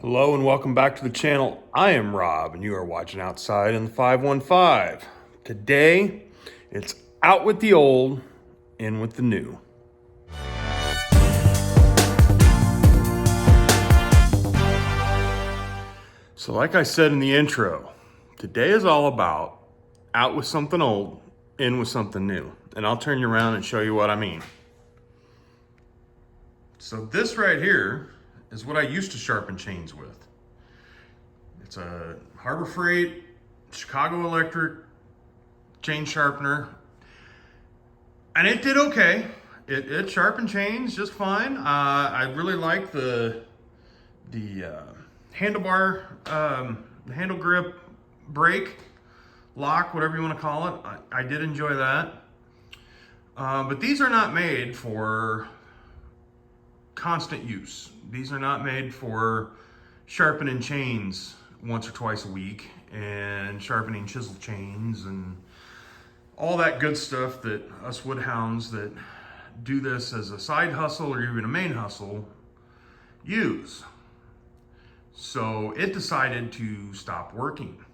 Hello and welcome back to the channel. I am Rob and you are watching Outside in the 515. Today, it's out with the old, in with the new. So like I said in the intro, today is all about out with something old, in with something new. And I'll turn you around and show you what I mean. So this right here is what I used to sharpen chains with. It's a Harbor Freight, Chicago Electric chain sharpener. And it did okay. It sharpened chains just fine. I really like the handlebar, the handle grip brake, lock, whatever you want to call it. I did enjoy that. But these are not made for constant use. These are not made for sharpening chains once or twice a week and sharpening chisel chains and all that good stuff that us woodhounds that do this as a side hustle or even a main hustle use. So it decided to stop working.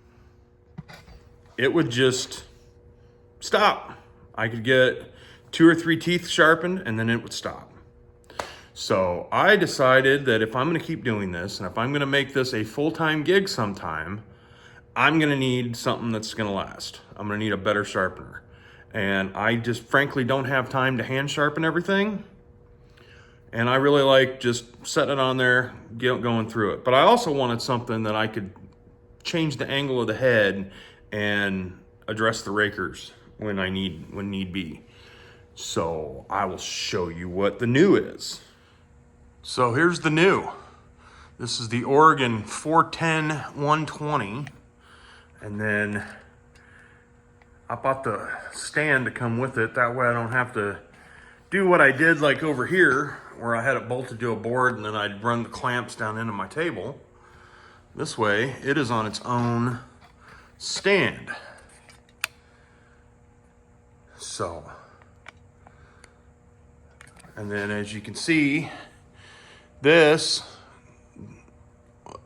It would just stop. I could get 2 or 3 teeth sharpened and then it would stop. So I decided that if I'm gonna keep doing this and if I'm gonna make this a full-time gig sometime, I'm gonna need something that's gonna last. I'm gonna need a better sharpener. And I just frankly don't have time to hand sharpen everything. And I really like just setting it on there, going through it. But I also wanted something that I could change the angle of the head and address the rakers when need be. So I will show you what the new is. So here's the new. This is the Oregon 410-120. And then I bought the stand to come with it. That way I don't have to do what I did like over here, where I had it bolted to a board and then I'd run the clamps down into my table. This way, it is on its own stand. So, and then as you can see, this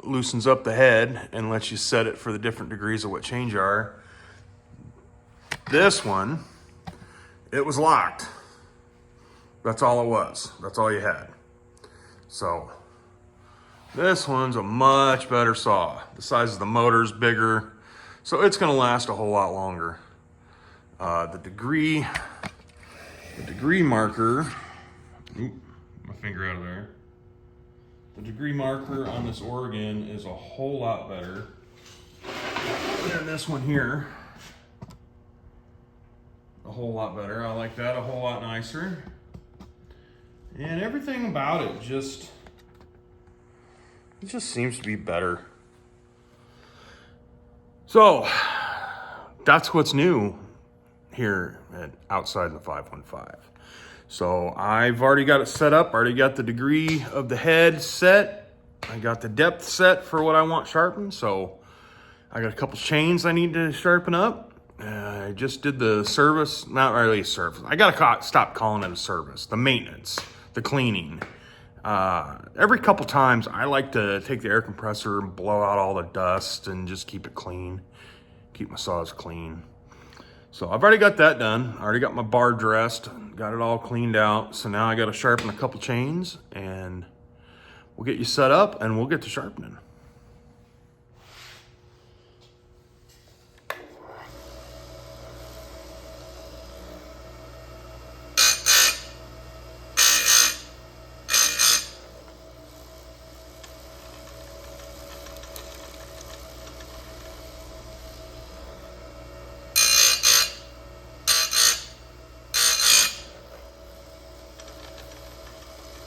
loosens up the head and lets you set it for the different degrees of what chains you are. This one, it was locked. That's all it was. That's all you had. So this one's a much better saw. The size of the motor's bigger, so it's gonna last a whole lot longer. The degree marker, oop, my finger out of there. The degree marker on this Oregon is a whole lot better than this one here. A whole lot better. I like that a whole lot nicer. And everything about it just seems to be better. So that's what's new here at Outside in the 515. So I've already got it set up, already got the degree of the head set. I got the depth set for what I want sharpened. So I got a couple chains I need to sharpen up. I just did the service, not really a service. I gotta stop calling it a service. The maintenance, the cleaning. Every couple times I like to take the air compressor and blow out all the dust and just keep it clean. Keep my saws clean. So I've already got that done. I already got my bar dressed, got it all cleaned out. So now I got to sharpen a couple chains and we'll get you set up and we'll get to sharpening.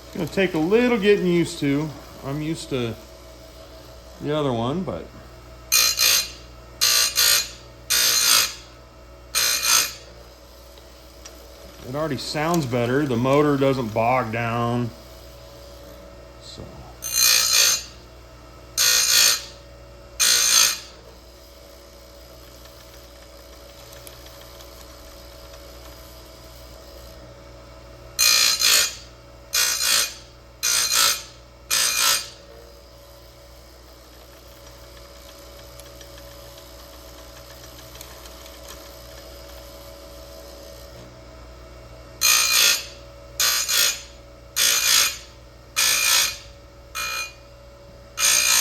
It's gonna take a little getting used to. I'm used to the other one, but it already sounds better. The motor doesn't bog down. So.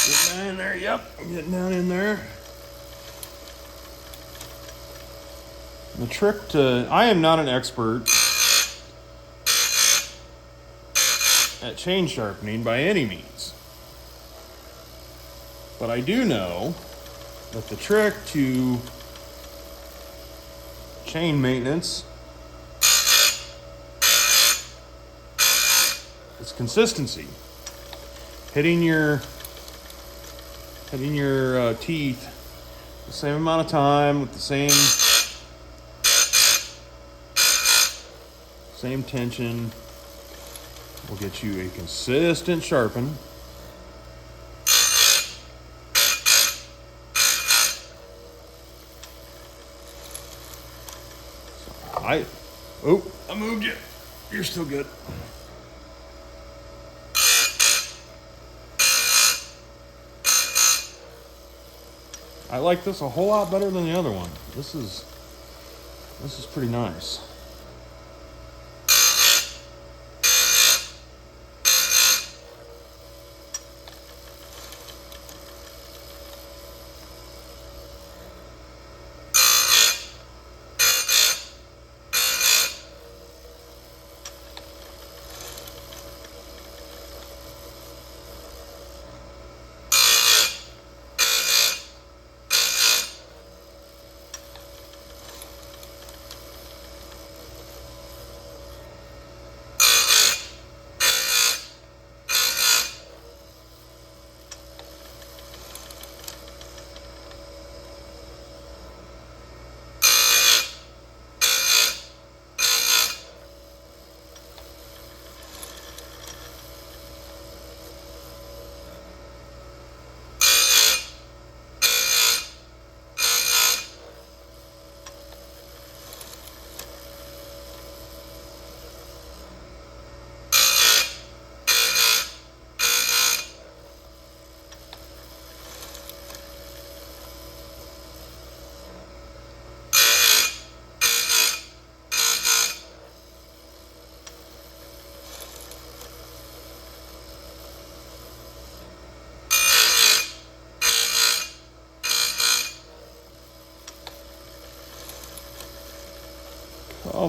Get down in there, yep, getting down in there. The trick to, I am not an expert at chain sharpening by any means. But I do know that the trick to chain maintenance is consistency. Hitting your teeth the same amount of time with the same tension will get you a consistent sharpen. I moved you. You're still good. I like this a whole lot better than the other one. This is pretty nice.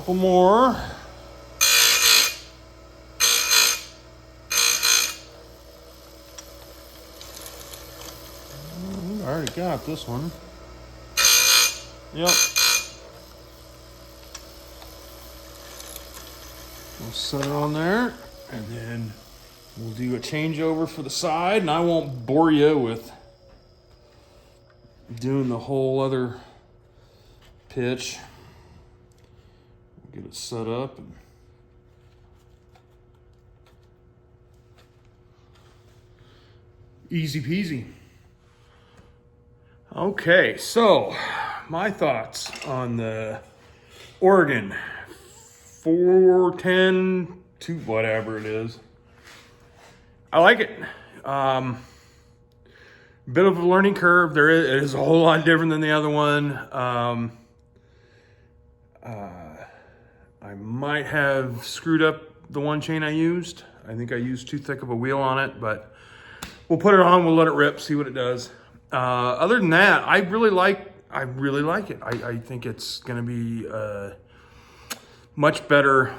Couple more. I already got this one. Yep. We'll set it on there, and then we'll do a changeover for the side, and I won't bore you with doing the whole other pitch. Get it set up. And easy peasy. Okay, so my thoughts on the Oregon 410 to whatever it is. I like it. Bit of a learning curve. It is a whole lot different than the other one. I might have screwed up the one chain I used. I think I used too thick of a wheel on it, but we'll put it on, we'll let it rip, see what it does. Other than that, I really like it. I think it's gonna be a much better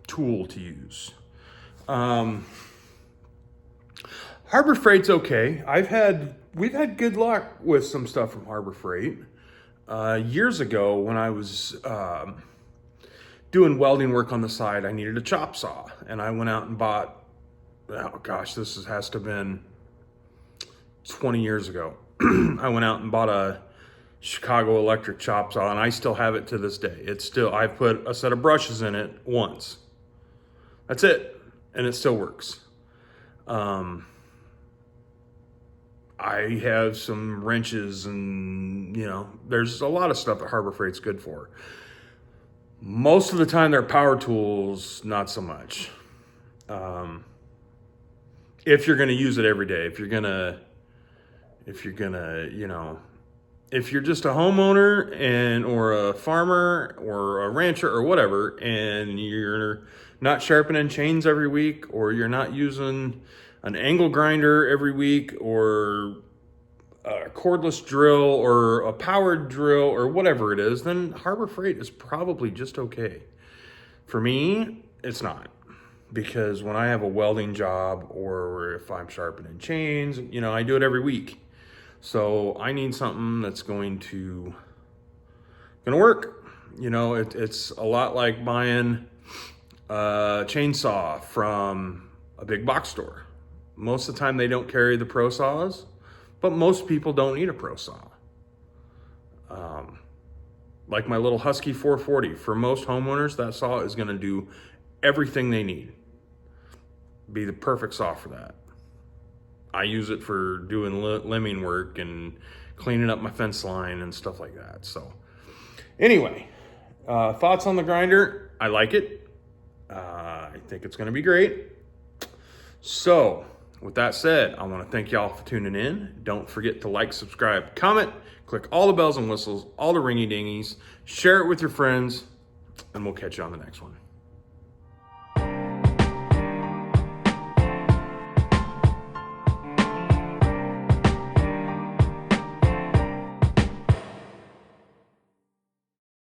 tool to use. Harbor Freight's okay. We've had good luck with some stuff from Harbor Freight. Years ago when I was doing welding work on the side, I needed a chop saw, and I went out and bought, oh gosh, has to have been 20 years ago. I went out and bought a Chicago electric chop saw, and I still have it to this day. I put a set of brushes in it once. That's it, and it still works. I have some wrenches, and there's a lot of stuff that Harbor Freight's good for. Most of the time, they're power tools, not so much. If you're going to use it every day, if you're just a homeowner or a farmer or a rancher or whatever, and you're not sharpening chains every week, or you're not using an angle grinder every week, or a cordless drill, or a powered drill, or whatever it is, then Harbor Freight is probably just okay. For me, it's not. Because when I have a welding job, or if I'm sharpening chains, you know, I do it every week. So I need something that's going to work. You know, it's a lot like buying a chainsaw from a big box store. Most of the time they don't carry the pro saws, but most people don't need a pro saw. Like my little Husky 440, for most homeowners, that saw is gonna do everything they need. Be the perfect saw for that. I use it for doing limbing work and cleaning up my fence line and stuff like that. So anyway, thoughts on the grinder? I like it. I think it's gonna be great. So with that said, I wanna thank y'all for tuning in. Don't forget to like, subscribe, comment, click all the bells and whistles, all the ringy dingies, share it with your friends, and we'll catch you on the next one.